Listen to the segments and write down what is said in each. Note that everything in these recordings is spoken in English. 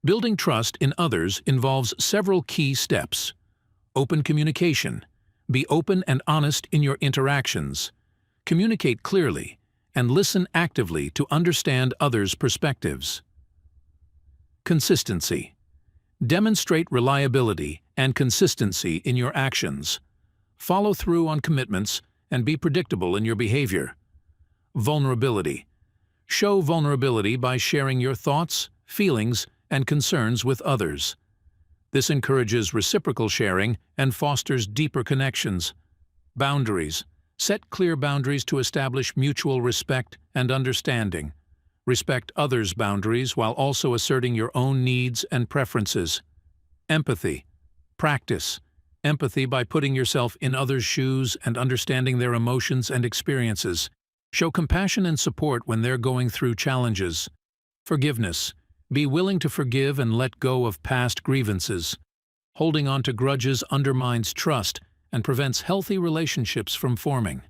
Building trust in others involves several key steps. Open communication. Be open and honest in your interactions. Communicate clearly and listen actively to understand others' perspectives. Consistency. Demonstrate reliability and consistency in your actions. Follow through on commitments and be predictable in your behavior. Vulnerability. Show vulnerability by sharing your thoughts, feelings, and concerns with others. This encourages reciprocal sharing and fosters deeper connections. Boundaries. Set clear boundaries to establish mutual respect and understanding. Respect others' boundaries while also asserting your own needs and preferences. Empathy. Practice empathy by putting yourself in others' shoes and understanding their emotions and experiences. Show compassion and support when they're going through challenges. Forgiveness. Be willing to forgive and let go of past grievances. Holding on to grudges undermines trust and prevents healthy relationships from forming.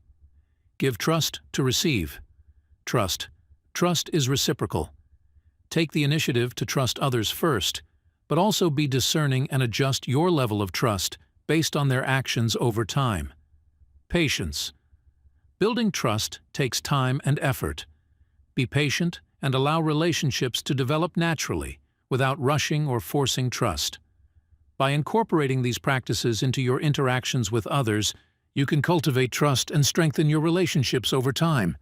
Give trust to receive. Trust. Trust is reciprocal. Take the initiative to trust others first, but also be discerning and adjust your level of trust based on their actions over time. Patience. Building trust takes time and effort. Be patient and allow relationships to develop naturally without rushing or forcing trust. By incorporating these practices into your interactions with others, you can cultivate trust and strengthen your relationships over time.